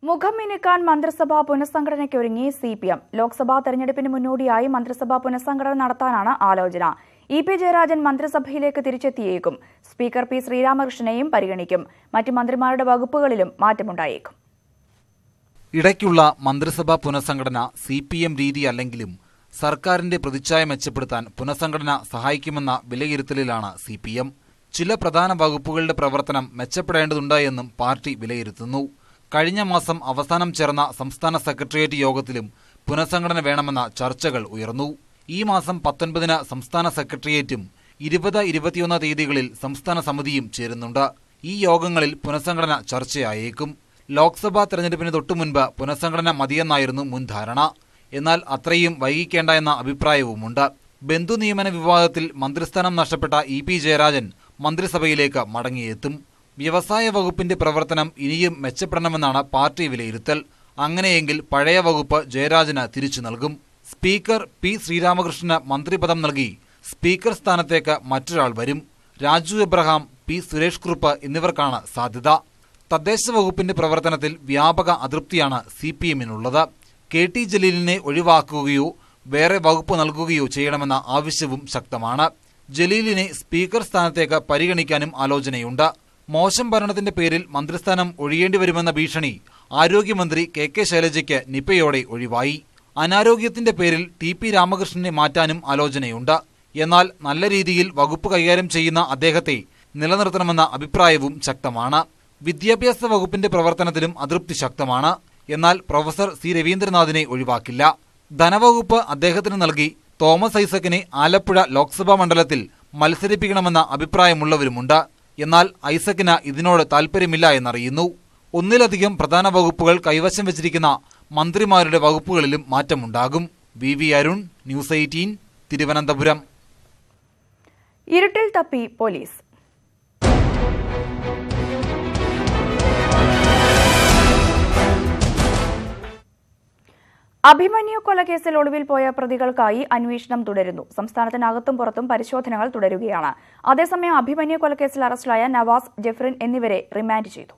മുഖം മിനുക്കാൻ മന്ത്രിസഭാ പുനഃസംഘടനയ്ക്കൊരുങ്ങി സിപിഎം. ലോക്സഭാ തെരഞ്ഞെടുപ്പിന് മുന്നോടിയായി മന്ത്രിസഭാ പുനഃസംഘടന നടത്താനാണ് ആലോചന. ഇ.പി. ജയരാജൻ മന്ത്രിസഭയിലേക്ക് തിരിച്ചെത്തിയേക്കും. Speaker P. ശ്രീരാമകൃഷ്ണനെയും പരിഗണിക്കും. മറ്റ് മന്ത്രിമാരുടെ വകുപ്പുകളിലും മാറ്റമുണ്ടായേക്കും. ഇടയ്ക്കുള്ള മന്ത്രിസഭാ പുനഃസംഘടന സിപിഎം രീതിയല്ലെങ്കിലും സർക്കാരിന്റെ പ്രതിച്ഛായ മെച്ചപ്പെടുത്താൻ പുനഃസംഘടന സഹായിക്കുമെന്ന വിലയിരുത്തലിലാണ് സിപിഎം. ചില പ്രധാന വകുപ്പുകളുടെ പ്രവർത്തനം മെച്ചപ്പെടേണ്ടതുണ്ട് എന്നും പാർട്ടി വിലയിരുത്തുന്നു. കഴിഞ്ഞ മാസം അവസാനം ചേർന്ന സംസ്ഥാന സെക്രട്ടേറിയറ്റ് യോഗത്തിലും പുനഃസംഘടന വേണമെന്ന ചർച്ചകൾ ഉയർന്നു. ഈ മാസം 19-ന് സംസ്ഥാന സെക്രട്ടേറിയറ്റും 20-21 തീയതികളിൽ സംസ്ഥാന സമിതിയും ചേരുന്നുണ്ട്. ഈ യോഗങ്ങളിൽ പുനഃസംഘടന ചർച്ചയായേക്കും. ലോക്സഭാ തെരഞ്ഞെടുപ്പിന് തൊട്ടുമുൻപ് പുനഃസംഘടന മതിയെന്നായിരുന്നു മുൻ ധാരണ. എന്നാൽ അത്രയും വൈകിക്കേണ്ട എന്ന അഭിപ്രായവുമുണ്ട്. ബന്ധു നിയമന വിവാദത്തിൽ മന്ത്രിസ്ഥാനം നഷ്ടപ്പെട്ട ഇ.പി. ജയരാജൻ മന്ത്രിസഭയിലേക്ക് മടങ്ങിയെത്തും. വ്യവസായ വകുപ്പിന്റെ പ്രവർത്തനം ഇനിയും മെച്ചപ്പെടണമെന്നാണ് പാർട്ടി വിലയിരുത്തൽ. അങ്ങനെയെങ്കിൽ പഴയ വകുപ്പ് ജയരാജന് തിരിച്ചു നൽകും. Speaker P. ശ്രീരാമകൃഷ്ണന് മന്ത്രിപദം നൽകി സ്പീക്കർ സ്ഥാനത്തേക്ക് മറ്റൊരാൾ വരും. Raju Abraham, P. സുരേഷ് കുറുപ്പ് എന്നിവർക്കാണ് സാധ്യത. തദ്ദേശ വകുപ്പിന്റെ പ്രവർത്തനത്തിൽ വ്യാപക അതൃപ്തിയാണ് സിപിഎമ്മിനുള്ളത്. കെ ടി ജലീലിനെ ഒഴിവാക്കുകയോ വേറെ വകുപ്പ് നൽകുകയോ ചെയ്യണമെന്ന ആവശ്യവും ശക്തമാണ്. ജലീലിനെ സ്പീക്കർ സ്ഥാനത്തേക്ക് പരിഗണിക്കാനും ആലോചനയുണ്ട്. മോശം ഭരണത്തിന്റെ പേരിൽ മന്ത്രിസ്ഥാനം ഒഴിയേണ്ടിവരുമെന്ന ഭീഷണി ആരോഗ്യമന്ത്രി കെ ശൈലജയ്ക്ക് നിപയോടെ ഒഴിവായി. അനാരോഗ്യത്തിന്റെ പേരിൽ ടി.പി. രാമകൃഷ്ണനെ മാറ്റാനും ആലോചനയുണ്ട്. എന്നാൽ നല്ല രീതിയിൽ വകുപ്പ് കൈകാര്യം ചെയ്യുന്ന അദ്ദേഹത്തെ നിലനിർത്തണമെന്ന അഭിപ്രായവും ശക്തമാണ്. വിദ്യാഭ്യാസ വകുപ്പിന്റെ പ്രവർത്തനത്തിലും അതൃപ്തി ശക്തമാണ്. എന്നാൽ പ്രൊഫസർ സി. രവീന്ദ്രനാഥിനെ ഒഴിവാക്കില്ല. ധനവകുപ്പ് അദ്ദേഹത്തിന് നൽകി തോമസ് ഐസക്കിനെ ആലപ്പുഴ ലോക്സഭാ മണ്ഡലത്തിൽ മത്സരിപ്പിക്കണമെന്ന അഭിപ്രായമുള്ളവരുമുണ്ട്. എന്നാൽ ഐസക്കിന് ഇതിനോട് താൽപര്യമില്ല എന്നറിയുന്നു. ഒന്നിലധികം പ്രധാന വകുപ്പുകൾ കൈവശം വെച്ചിരിക്കുന്ന മന്ത്രിമാരുടെ വകുപ്പുകളിലും മാറ്റമുണ്ടാകും. വി. അരുൺ, ന്യൂസ് 18, തിരുവനന്തപുരം. ഇരുട്ടിൽ തപ്പി പോലീസ്. അഭിമന്യു കൊലക്കേസിൽ ഒളിവിൽ പോയ പ്രതികൾക്കായി അന്വേഷണം തുടരുന്നു. സംസ്ഥാനത്തിനകത്തും പുറത്തും പരിശോധനകൾ തുടരുകയാണ്. അതേസമയം അഭിമന്യു കൊലക്കേസിൽ അറസ്റ്റിലായ നവാസ്, ജെഫ്രിൻ എന്നിവരെ റിമാൻഡ് ചെയ്തു.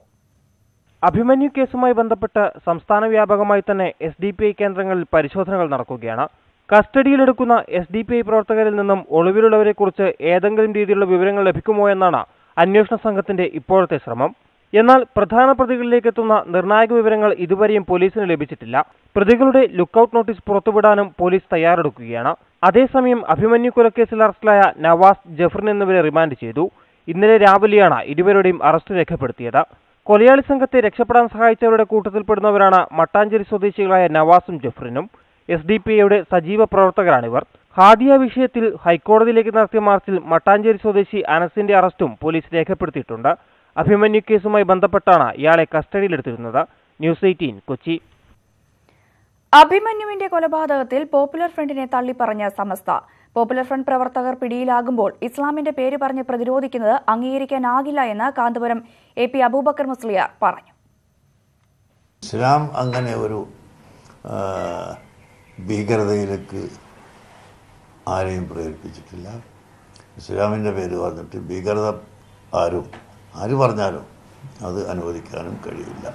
അഭിമന്യു കേസുമായി ബന്ധപ്പെട്ട് സംസ്ഥാന വ്യാപകമായി തന്നെ SDPI കേന്ദ്രങ്ങളിൽ പരിശോധനകൾ നടക്കുകയാണ്. കസ്റ്റഡിയിലെടുക്കുന്ന SDPI പ്രവർത്തകരിൽ നിന്നും ഒളിവിലുള്ളവരെക്കുറിച്ച് ഏതെങ്കിലും രീതിയിലുള്ള വിവരങ്ങൾ ലഭിക്കുമോ എന്നാണ് അന്വേഷണ സംഘത്തിന്റെ ഇപ്പോഴത്തെ ശ്രമം. എന്നാൽ പ്രധാന പ്രതികളിലേക്ക് എത്തുന്ന നിർണായക വിവരങ്ങൾ ഇതുവരെയും പോലീസിന് ലഭിച്ചിട്ടില്ല. പ്രതികളുടെ ലുക്കൌട്ട് നോട്ടീസ് പുറത്തുവിടാനും പോലീസ് തയ്യാറെടുക്കുകയാണ്. അതേസമയം അഭിമന്യു കൊലക്കേസിൽ അറസ്റ്റിലായ നവാസ്, ജെഫ്രിൻ എന്നിവരെ റിമാൻഡ് ചെയ്തു. ഇന്നലെ രാവിലെയാണ് ഇരുവരുടെയും അറസ്റ്റ് രേഖപ്പെടുത്തിയത്. കൊലയാളി സംഘത്തെ രക്ഷപ്പെടാൻ സഹായിച്ചവരുടെ കൂട്ടത്തിൽപ്പെടുന്നവരാണ് മട്ടാഞ്ചേരി സ്വദേശികളായ നവാസും ജെഫ്രിനും. SDPIയുടെ സജീവ പ്രവർത്തകരാണിവർ. ഹാദിയ വിഷയത്തിൽ ഹൈക്കോടതിയിലേക്ക് നടത്തിയ മാർച്ചിൽ മട്ടാഞ്ചേരി സ്വദേശി അനസിന്റെ അറസ്റ്റും പോലീസ് രേഖപ്പെടുത്തിയിട്ടുണ്ട്. അഭിമന്യു കേസുമായി ബന്ധപ്പെട്ടാണ് ഇയാളെ കസ്റ്റഡിയിലെടുത്തിരുന്നത്. ന്യൂസ് 18, കൊച്ചി. അഭിമന്യുവിന്റെ കൊലപാതകത്തിൽ പോപ്പുലർ ഫ്രണ്ടിനെ തള്ളിപ്പറഞ്ഞ സമസ്ത. പോപ്പുലർ ഫ്രണ്ട് പ്രവർത്തകർ പിടിയിലാകുമ്പോൾ ഇസ്ലാമിന്റെ പേര് പറഞ്ഞ് പ്രതിരോധിക്കുന്നത് അംഗീകരിക്കാനാകില്ല എന്ന് കാന്തപുരം AP അബൂബക്കർ മുസ്ലിയാർ പറഞ്ഞു. ഇസ്ലാം അങ്ങനെ ഒരു ഭീകരതയിലേക്ക് ആരെയും പ്രേരിപ്പിച്ചിട്ടില്ല. ഇസ്ലാമിൻ്റെ പേര് പറഞ്ഞിട്ട് ഭീകരത ആര് പറഞ്ഞാലും അത് അനുവദിക്കാനും കഴിയില്ല.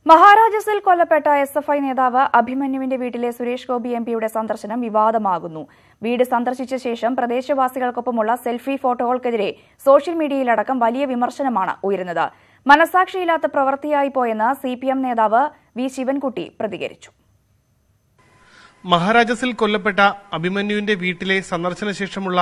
മഹാരാജാസിൽ കൊല്ലപ്പെട്ട SFI നേതാവ് അഭിമന്യുവിന്റെ വീട്ടിലെ സുരേഷ് ഗോപി MPയുടെ സന്ദർശനം വിവാദമാകുന്നു. വീട് സന്ദർശിച്ച ശേഷം പ്രദേശവാസികൾക്കൊപ്പമുള്ള സെൽഫി ഫോട്ടോകൾക്കെതിരെ സോഷ്യൽ മീഡിയയിലടക്കം വലിയ വിമർശനമാണ് ഉയരുന്നത്. മനസാക്ഷിയില്ലാത്ത പ്രവൃത്തിയായി പോയെന്ന് CPM നേതാവ് വി. ശിവൻകുട്ടി പ്രതികരിച്ചു. മഹാരാജാസിൽ കൊല്ലപ്പെട്ട അഭിമന്യുവിന്റെ വീട്ടിലെ സന്ദർശന ശേഷമുള്ള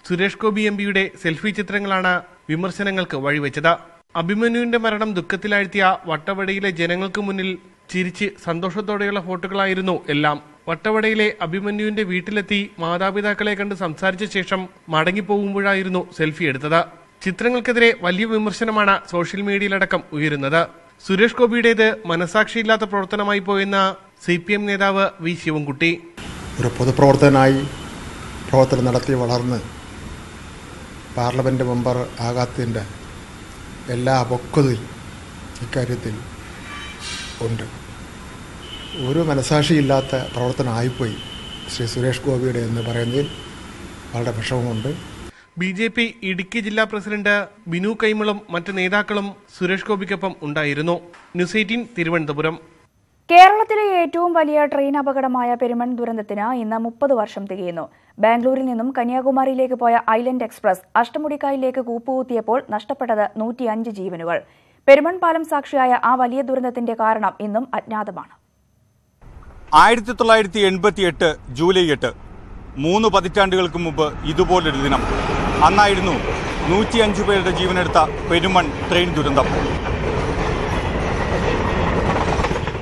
സുരേഷ് ഗോപി MPയുടെ സെൽഫി ചിത്രങ്ങളാണ് വിമർശനങ്ങൾക്ക് വഴിവെച്ചത്. അഭിമന്യുവിന്റെ മരണം ദുഃഖത്തിലാഴ്ത്തിയ വട്ടവടയിലെ ജനങ്ങൾക്ക് മുന്നിൽ ചിരിച്ച് സന്തോഷത്തോടെയുള്ള ഫോട്ടോകളായിരുന്നു എല്ലാം. വട്ടവടയിലെ അഭിമന്യുവിന്റെ വീട്ടിലെത്തി മാതാപിതാക്കളെ കണ്ട് സംസാരിച്ച ശേഷം മടങ്ങിപ്പോകുമ്പോഴായിരുന്നു സെൽഫി എടുത്തത്. ചിത്രങ്ങൾക്കെതിരെ വലിയ വിമർശനമാണ് സോഷ്യൽ മീഡിയയിലടക്കം ഉയരുന്നത്. സുരേഷ് ഗോപിയുടേത് മനസാക്ഷിയില്ലാത്ത പ്രവർത്തനമായി പോയെന്ന CPM നേതാവ് വി. ശിവൻകുട്ടി. ഒരു പൊതുപ്രവർത്തകനായി പ്രവർത്തനം നടത്തി വളർന്ന് പാർലമെന്റ് മെമ്പർ ആകാത്തതിൻ്റെ എല്ലാ പക്വതയും ഇക്കാര്യത്തിൽ ഉണ്ട്. ഒരു മനസാക്ഷിയില്ലാത്ത പ്രവർത്തനമായിപ്പോയി ശ്രീ സുരേഷ് ഗോപിയുടെ എന്ന് പറയുന്നതിൽ വളരെ വിഷമമുണ്ട്. BJP ഇടുക്കി ജില്ലാ പ്രസിഡന്റ് ബിനു കൈമളും മറ്റ് നേതാക്കളും സുരേഷ് ഗോപിക്കൊപ്പം ഉണ്ടായിരുന്നു. ന്യൂസ് 18 തിരുവനന്തപുരം. കേരളത്തിലെ ഏറ്റവും വലിയ ട്രെയിൻ അപകടമായ പെരുമൺ ദുരന്തത്തിന് ഇന്ന് 30 വർഷം തികയുന്നു. ബാംഗ്ലൂരിൽ നിന്നും കന്യാകുമാരിയിലേക്ക് പോയ ഐലൻഡ് എക്സ്പ്രസ് അഷ്ടമുടിക്കായലിലേക്ക് കൂപ്പുകുത്തിയപ്പോൾ നഷ്ടപ്പെട്ടത് 105 ജീവനുകൾ. പെരുമൺ പാലം സാക്ഷിയായ ആ വലിയ ദുരന്തത്തിന്റെ കാരണം ഇന്നും അജ്ഞാതമാണ്. 1988 ജൂലൈ 8, 3 പതിറ്റാണ്ടുകൾക്ക് മുമ്പ് ഇതുപോലൊരു ദിനം. അന്നായിരുന്നു 105 പേരുടെ ജീവനെടുത്ത പെരുമൺ ട്രെയിൻ ദുരന്തം.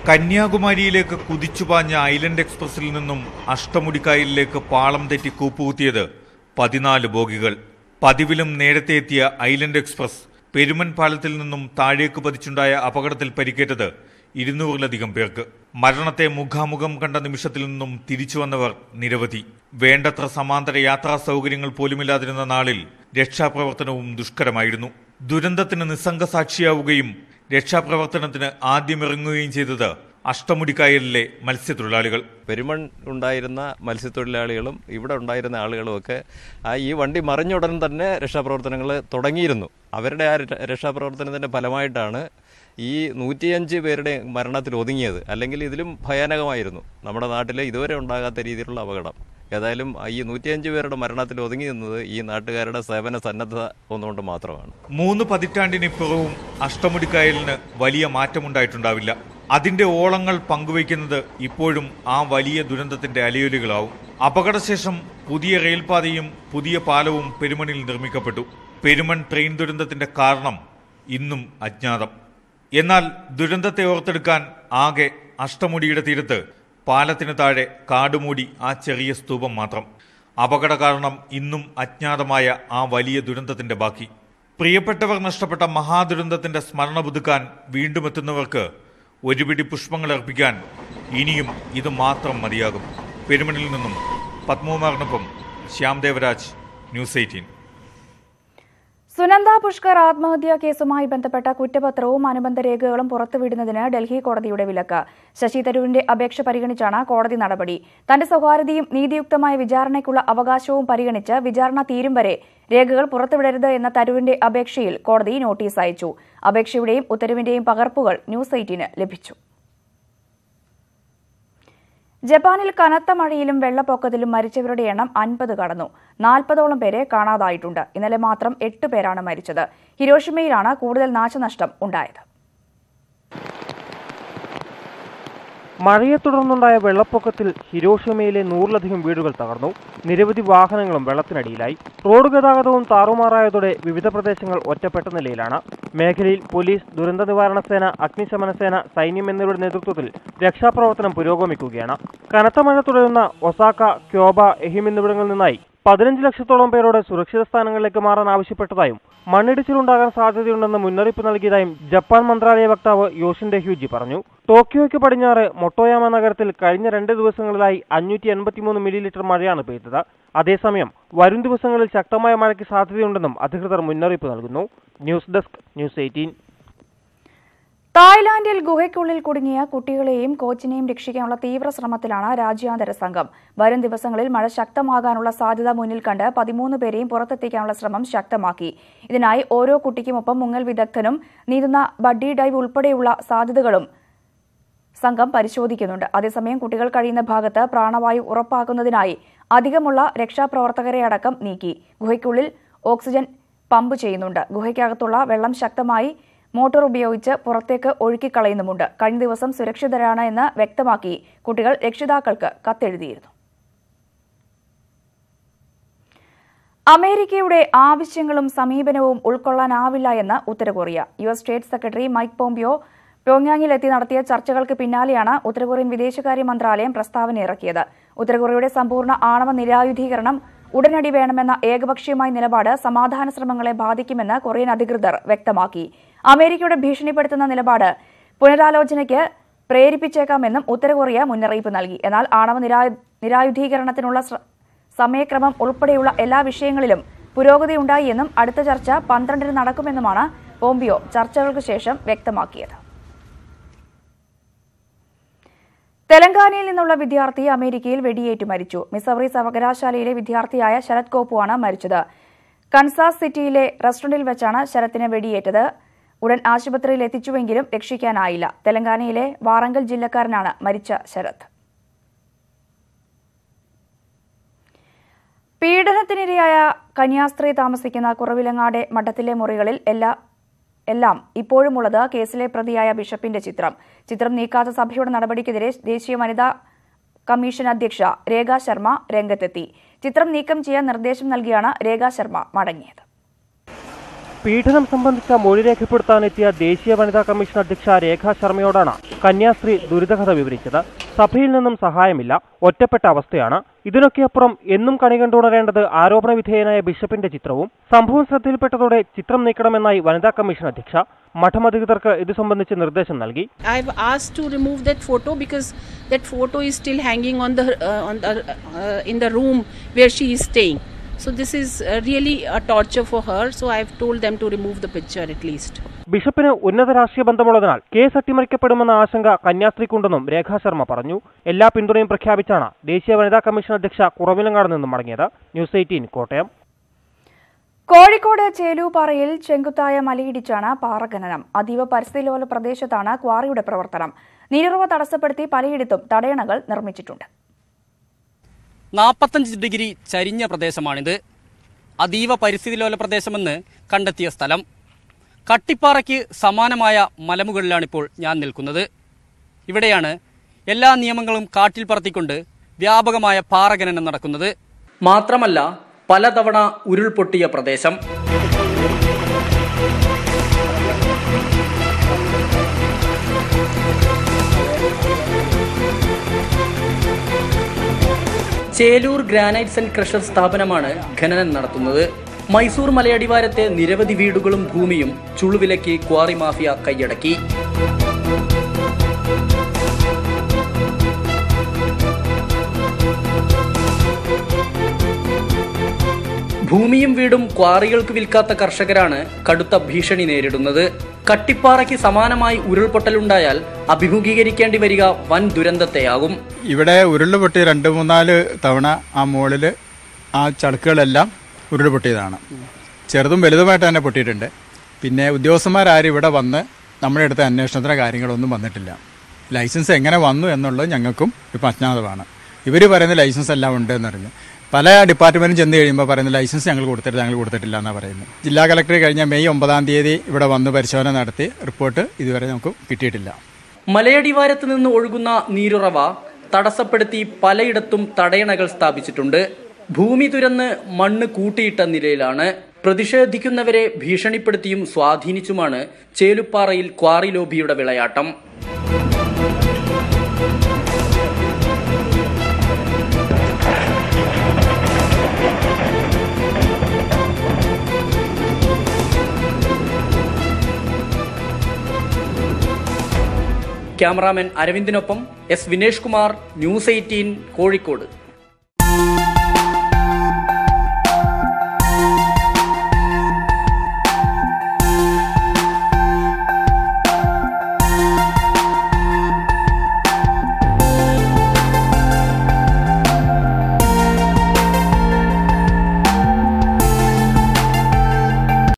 കന്യാകുമാരിയിലേക്ക് കുതിച്ചുപാഞ്ഞ ഐലൻഡ് എക്സ്പ്രസിൽ നിന്നും അഷ്ടമുടിക്കായലിലേക്ക് പാളം തെറ്റി കൂപ്പുകുത്തിയത് 14 ബോഗികൾ. പതിവിലും നേരത്തെ എത്തിയ ഐലൻഡ് എക്സ്പ്രസ് പെരുമൺ പാലത്തിൽ നിന്നും താഴേക്ക് പതിച്ചുണ്ടായ അപകടത്തിൽ പരിക്കേറ്റത് 200-ലധികം പേർക്ക്. മരണത്തെ മുഖാമുഖം കണ്ട നിമിഷത്തിൽ നിന്നും തിരിച്ചു വന്നവർ നിരവധി. വേണ്ടത്ര സമാന്തര യാത്രാ സൗകര്യങ്ങൾ പോലുമില്ലാതിരുന്ന നാളിൽ രക്ഷാപ്രവർത്തനവും ദുഷ്കരമായിരുന്നു. ദുരന്തത്തിന് നിസ്സംഗ സാക്ഷിയാവുകയും രക്ഷാപ്രവർത്തനത്തിന് ആദ്യമിറങ്ങുകയും ചെയ്തത് അഷ്ടമുടിക്കായലിലെ മത്സ്യത്തൊഴിലാളികൾ. പെരുമൺ ഉണ്ടായിരുന്ന മത്സ്യത്തൊഴിലാളികളും ഇവിടെ ഉണ്ടായിരുന്ന ആളുകളുമൊക്കെ ഈ വണ്ടി മറിഞ്ഞുടൻ തന്നെ രക്ഷാപ്രവർത്തനങ്ങൾ തുടങ്ങിയിരുന്നു. അവരുടെ ആ രക്ഷാപ്രവർത്തനത്തിൻ്റെ ഫലമായിട്ടാണ് ഈ 105 പേരുടെ മരണത്തിൽ ഒതുങ്ങിയത്. അല്ലെങ്കിൽ ഇതിലും ഭയാനകമായിരുന്നു. നമ്മുടെ നാട്ടിൽ ഇതുവരെ ഉണ്ടാകാത്ത രീതിയിലുള്ള അപകടം. ഏതായാലും ഈ 105 പേരുടെ മരണത്തിൽ ഒതുങ്ങി നിന്നത് ഈ നാട്ടുകാരുടെ സേവന സന്നദ്ധത ഒന്നുകൊണ്ട് മാത്രമാണ്. 3 പതിറ്റാണ്ടിനിപ്പുറവും അഷ്ടമുടിക്കായലിന് വലിയ മാറ്റമുണ്ടായിട്ടുണ്ടാവില്ല. അതിന്റെ ഓളങ്ങൾ പങ്കുവയ്ക്കുന്നത് ഇപ്പോഴും ആ വലിയ ദുരന്തത്തിന്റെ അലയൊലികളാവും. അപകടശേഷം പുതിയ റെയിൽപാതയും പുതിയ പാലവും പെരുമണിൽ നിർമ്മിക്കപ്പെട്ടു. പെരുമൺ ട്രെയിൻ ദുരന്തത്തിന്റെ കാരണം ഇന്നും അജ്ഞാതം. എന്നാൽ ദുരന്തത്തെ ഓർത്തെടുക്കാൻ ആകെ അഷ്ടമുടിയുടെ തീരത്ത് പാലത്തിന് താഴെ കാടുമൂടി ആ ചെറിയ സ്തൂപം മാത്രം. അപകട കാരണം ഇന്നും അജ്ഞാതമായ ആ വലിയ ദുരന്തത്തിന്റെ ബാക്കി. പ്രിയപ്പെട്ടവർ നഷ്ടപ്പെട്ട മഹാദുരന്തത്തിന്റെ സ്മരണ പുതുക്കാൻ വീണ്ടും എത്തുന്നവർക്ക് ഒരുപിടി പുഷ്പങ്ങൾ അർപ്പിക്കാൻ ഇനിയും ഇത് മാത്രം മതിയാകും. പെരുമണിൽ നിന്നും പത്മകുമാറിനൊപ്പം ശ്യാം ദേവരാജ്, ന്യൂസ് 18. സുനന്ദ പുഷ്കർ ആത്മഹത്യാ കേസുമായി ബന്ധപ്പെട്ട കുറ്റപത്രവും അനുബന്ധ രേഖകളും പുറത്തുവിടുന്നതിന് ഡൽഹി കോടതിയുടെ വിലക്ക്. ശശി തരൂരിന്റെ അപേക്ഷ പരിഗണിച്ചാണ് കോടതി നടപടി. തന്റെ സ്വകാര്യതയും നീതിയുക്തമായ വിചാരണയ്ക്കുള്ള അവകാശവും പരിഗണിച്ച് വിചാരണ തീരും വരെ രേഖകൾ പുറത്തുവിടരുത് എന്ന തരൂരിന്റെ അപേക്ഷയിൽ കോടതി നോട്ടീസ് അയച്ചു. അപേക്ഷയുടെയും ഉത്തരവിന്റെയും പകർപ്പുകൾ ന്യൂസ് 18 ലഭിച്ചു. ജപ്പാനിൽ കനത്ത മഴയിലും വെള്ളപ്പൊക്കത്തിലും മരിച്ചവരുടെ എണ്ണം 50 കടന്നു. 40ഓളം പേരെ കാണാതായിട്ടുണ്ട്. ഇന്നലെ മാത്രം 8 പേരാണ് മരിച്ചത്. ഹിരോഷിമയിലാണ് കൂടുതൽ നാശനഷ്ടം ഉണ്ടായത്. മഴയെ തുടർന്നുണ്ടായ വെള്ളപ്പൊക്കത്തിൽ ഹിരോഷിമയിലെ 100-ലധികം വീടുകൾ തകർന്നു. നിരവധി വാഹനങ്ങളും വെള്ളത്തിനടിയിലായി. റോഡ് ഗതാഗതവും താറുമാറായതോടെ വിവിധ പ്രദേശങ്ങൾ ഒറ്റപ്പെട്ട നിലയിലാണ്. മേഖലയിൽ പോലീസ്, ദുരന്ത നിവാരണ സേന, അഗ്നിശമന സേന, സൈന്യം എന്നിവരുടെ നേതൃത്വത്തിൽ രക്ഷാപ്രവർത്തനം പുരോഗമിക്കുകയാണ്. കനത്ത മഴ തുടരുന്ന ഒസാക്ക, ക്യോബ, എഹിം എന്നിവിടങ്ങളിൽ നിന്നായി 15 ലക്ഷത്തോളം പേരോട് സുരക്ഷിത സ്ഥാനങ്ങളിലേക്ക് മാറാൻ ആവശ്യപ്പെട്ടതായും മണ്ണിടിച്ചിലുണ്ടാകാൻ സാധ്യതയുണ്ടെന്ന് മുന്നറിയിപ്പ് നൽകിയതായും ജപ്പാൻ മന്ത്രാലയ വക്താവ് യോഷിൻഡെ ഹ്യൂജി പറഞ്ഞു. ടോക്കിയോയ്ക്ക് പടിഞ്ഞാറ് മൊട്ടോയാമ നഗരത്തിൽ കഴിഞ്ഞ 2 ദിവസങ്ങളിലായി 583 മില്ലിലിറ്റർ മഴയാണ് പെയ്തത്. അതേസമയം വരും ദിവസങ്ങളിൽ ശക്തമായ മഴയ്ക്ക് സാധ്യതയുണ്ടെന്നും അധികൃതർ മുന്നറിയിപ്പ് നൽകുന്നു. News desk, news 18. തായ്ലാന്റിൽ ഗുഹയ്ക്കുള്ളിൽ കുടുങ്ങിയ കുട്ടികളെയും കോച്ചിനെയും രക്ഷിക്കാനുള്ള തീവ്ര ശ്രമത്തിലാണ് രാജ്യാന്തര സംഘം. വരും ദിവസങ്ങളിൽ മഴ ശക്തമാകാനുള്ള സാധ്യത മുന്നിൽ കണ്ട് 13 പേരെയും പുറത്തെത്തിക്കാനുള്ള ശ്രമം ശക്തമാക്കി. ഇതിനായി ഓരോ കുട്ടിക്കുമൊപ്പം മുങ്ങൽ വിദഗ്ധനും നീന്തുന്ന ബഡ്ഡി ഡൈവ് ഉൾപ്പെടെയുള്ള സാധ്യതകളും സംഘം പരിശോധിക്കുന്നുണ്ട്. അതേസമയം കുട്ടികൾ കഴിയുന്ന ഭാഗത്ത് പ്രാണവായു ഉറപ്പാക്കുന്നതിനായി അധികമുള്ള രക്ഷാപ്രവർത്തകരെ അടക്കം നീക്കി. ഗുഹയ്ക്കുള്ളിൽ ഓക്സിജൻ പമ്പ് ചെയ്യുന്നുണ്ട്. ഗുഹയ്ക്കകത്തുള്ള വെള്ളം ശക്തമായി മോട്ടോർ ഉപയോഗിച്ച് പുറത്തേക്ക് ഒഴുക്കിക്കളയുന്നുമുണ്ട്. കഴിഞ്ഞ ദിവസം സുരക്ഷിതരാണ് എന്ന് വ്യക്തമാക്കി കുട്ടികൾ രക്ഷിതാക്കൾക്ക് കത്തെഴുതിയിരുന്നു. അമേരിക്കയുടെ ആവശ്യങ്ങളും സമീപനവും ഉൾക്കൊള്ളാനാവില്ല എന്ന് ഉത്തര Korea. US state secretary Mike Pompeo പ്യോങ്യാങ്ങിലെത്തി നടത്തിയ ചർച്ചകൾക്ക് പിന്നാലെയാണ് ഉത്തരകൊറിയൻ വിദേശകാര്യ മന്ത്രാലയം പ്രസ്താവന ഇറക്കിയത്. ഉത്തരകൊറിയയുടെ സമ്പൂർണ്ണ ആണവ നിരായുധീകരണം ഉടനടി വേണമെന്ന ഏകപക്ഷീയമായ നിലപാട് സമാധാന ശ്രമങ്ങളെ ബാധിക്കുമെന്ന് കൊറിയൻ അധികൃതർ വ്യക്തമാക്കി. അമേരിക്കയുടെ ഭീഷണിപ്പെടുത്തുന്ന നിലപാട് പുനരാലോചനയ്ക്ക് പ്രേരിപ്പിച്ചേക്കാമെന്നും ഉത്തര കൊറിയ മുന്നറിയിപ്പ് നൽകി. എന്നാൽ ആണവ നിരായുധീകരണത്തിനുള്ള സമയക്രമം ഉൾപ്പെടെയുള്ള എല്ലാ വിഷയങ്ങളിലും പുരോഗതിയുണ്ടായി എന്നും അടുത്ത ചർച്ച 12-ന് നടക്കുമെന്നുമാണ് പോംപിയോ ചർച്ചകൾക്ക് ശേഷം വ്യക്തമാക്കിയത്. തെലങ്കാനയിൽ നിന്നുള്ള വിദ്യാർത്ഥി അമേരിക്കയിൽ വെടിയേറ്റ് മരിച്ചു. മിസൗറി സർവകലാശാലയിലെ വിദ്യാർത്ഥിയായ ശരത് കോപ്പുവാണ് മരിച്ചത്. കൻസാസ് സിറ്റിയിലെ റെസ്റ്റോറന്റിൽ വെച്ചാണ് ശരത്തിന് വെടിയേറ്റത്. ഉടൻ ആശുപത്രിയിൽ എത്തിച്ചുവെങ്കിലും രക്ഷിക്കാനായില്ല. തെലങ്കാനയിലെ വാറങ്കൽ ജില്ലക്കാരനാണ് മരിച്ച ശരത്. പീഡനത്തിനിരയായ കന്യാസ്ത്രീ താമസിക്കുന്ന കുറവിലങ്ങാട് മഠത്തിലെ മുറികളിൽ എല്ലാം ഇപ്പോഴുമുള്ളത് കേസിലെ പ്രതിയായ ബിഷപ്പിന്റെ ചിത്രം നീക്കാത്ത സഭയുടെ നടപടിക്കെതിരെ ദേശീയ വനിതാ കമ്മീഷൻ അധ്യക്ഷ രേഖ ശർമ്മ രംഗത്തെത്തി. ചിത്രം നീക്കം ചെയ്യാൻ നിർദ്ദേശം നൽകിയാണ് രേഖ ശർമ്മ മടങ്ങിയത്. പീഡനം സംബന്ധിച്ച മൊഴി രേഖപ്പെടുത്താനെത്തിയ ദേശീയ വനിതാ കമ്മീഷൻ അധ്യക്ഷ രേഖ ശർമ്മയോടാണ് കന്യാസ്ത്രീ ദുരിതകഥ വിവരിച്ചത്. സഭയിൽ നിന്നും സഹായമില്ല, ഒറ്റപ്പെട്ട അവസ്ഥയാണ്. ഇതിനൊക്കെയപ്പുറം എന്നും കണി കണ്ടുണരേണ്ടത് ആരോപണ വിധേയനായ ബിഷപ്പിന്റെ ചിത്രവും. സംഭവം ശ്രദ്ധയിൽപ്പെട്ടതോടെ ചിത്രം നീക്കണമെന്നായി വനിതാ കമ്മീഷൻ അധ്യക്ഷ മഠമധികൃതർക്ക് ഇത് സംബന്ധിച്ച് നിർദ്ദേശം നൽകി. I have asked to remove that photo because that photo is still hanging in the room where she is staying. So this is really a torture for her. So I have told them to remove the picture at least. ബിഷപ്പിന് ഉന്നത രാഷ്ട്രീയ ബന്ധമുള്ളതിനാൽ case അട്ടിമറിക്കപ്പെടുമെന്ന ആശങ്ക കന്യാസ്ത്രീക്കുണ്ടെന്നും രേഖാ ശർമ്മ പറഞ്ഞു. എല്ലാ പിന്തുണയും പ്രഖ്യാപിച്ചാണ് ദേശീയ വനിതാ commission അധ്യക്ഷ കുറവിലങ്ങാട് നിന്നും മടങ്ങിയത്. ന്യൂസ് 18 കോട്ടയം. കോഴിക്കോട് ചേലൂപ്പാറയിൽ ചെങ്കുത്തായ മലയിടിച്ചാണ് പാറ ഖനനം. അതീവ പരിസ്ഥിതിലോല പ്രദേശത്താണ് ക്വാറിയുടെ പ്രവർത്തനം. നീരുറവ തടസ്സപ്പെടുത്തി പലയിടത്തും തടയണകൾ നിർമ്മിച്ചിട്ടുണ്ട്. 45 ഡിഗ്രി ചരിഞ്ഞ പ്രദേശമാണിത്. അതീവ പരിസ്ഥിതിലോല പ്രദേശമെന്ന് കണ്ടെത്തിയ സ്ഥലം. കട്ടിപ്പാറയ്ക്ക് സമാനമായ മലമുകളിലാണിപ്പോൾ ഞാൻ നിൽക്കുന്നത്. ഇവിടെയാണ് എല്ലാ നിയമങ്ങളും കാറ്റിൽ പറത്തിക്കൊണ്ട് വ്യാപകമായ പാറ ഖനനം നടക്കുന്നത്. മാത്രമല്ല പലതവണ ഉരുൾപൊട്ടിയ പ്രദേശം. ചേലൂർ ഗ്രാനൈറ്റ്സ് ആൻഡ് ക്രഷർ സ്ഥാപനമാണ് ഖനനം നടത്തുന്നത്. മൈസൂർ മലയടിവാരത്തെ നിരവധി വീടുകളും ഭൂമിയും ചുളുവിലയ്ക്ക് ക്വാറി മാഫിയ കൈയടക്കി. ഭൂമിയും വീടും ക്വാറികൾക്ക് വിൽക്കാത്ത കർഷകരാണ് കടുത്ത ഭീഷണി നേരിടുന്നത്. കട്ടിപ്പാറയ്ക്ക് സമാനമായി ഉരുൾപൊട്ടലുണ്ടായാൽ അഭിമുഖീകരിക്കേണ്ടി വരിക വൻ ദുരന്തത്തെയാകും. ഇവിടെ ഉരുൾപൊട്ടി 2-3 തവണ ആ മുകളിൽ ആ ചളുക്കുകളെല്ലാം ഉരുൾപൊട്ടിയതാണ്. ചെറുതും വലുതുമായിട്ട് തന്നെ പൊട്ടിയിട്ടുണ്ട്. പിന്നെ ഉദ്യോഗസ്ഥന്മാരും ഇവിടെ വന്ന് നമ്മുടെ അടുത്ത അന്വേഷണത്തിന് കാര്യങ്ങളൊന്നും വന്നിട്ടില്ല. ലൈസൻസ് എങ്ങനെ വന്നു എന്നുള്ളത് ഞങ്ങൾക്കും ഇപ്പം അജ്ഞാതമാണ്. ഇവർ പറയുന്ന ലൈസൻസ് എല്ലാം ഉണ്ട് എന്നറിഞ്ഞു. പല ഡിപ്പാർട്ട്മെന്റും ചെന്ന് കഴിയുമ്പോൾ പറയുന്ന ലൈസൻസ് ഞങ്ങൾ കൊടുത്തിട്ടില്ല എന്നാണ് പറയുന്നത്. ജില്ലാ കളക്ടർ കഴിഞ്ഞ മെയ് 9 ഇവിടെ വന്ന് പരിശോധന നടത്തി റിപ്പോർട്ട് ഇതുവരെ നമുക്ക് കിട്ടിയിട്ടില്ല. മലയടിവാരത്ത് നിന്ന് ഒഴുകുന്ന നീരുറവ തടസ്സപ്പെടുത്തി പലയിടത്തും തടയണകൾ സ്ഥാപിച്ചിട്ടുണ്ട്. ഭൂമി തുരന്ന് മണ്ണ് കൂട്ടിയിട്ട നിലയിലാണ്. പ്രതിഷേധിക്കുന്നവരെ ഭീഷണിപ്പെടുത്തിയും സ്വാധീനിച്ചുമാണ് ചേലുപ്പാറയിൽ ക്വാറി ലോബിയുടെ വിളയാട്ടം. ക്യാമറാമാൻ അരവിന്ദിനൊപ്പം എസ് വിനേഷ് കുമാർ, ന്യൂസ് 18 കോഴിക്കോട്.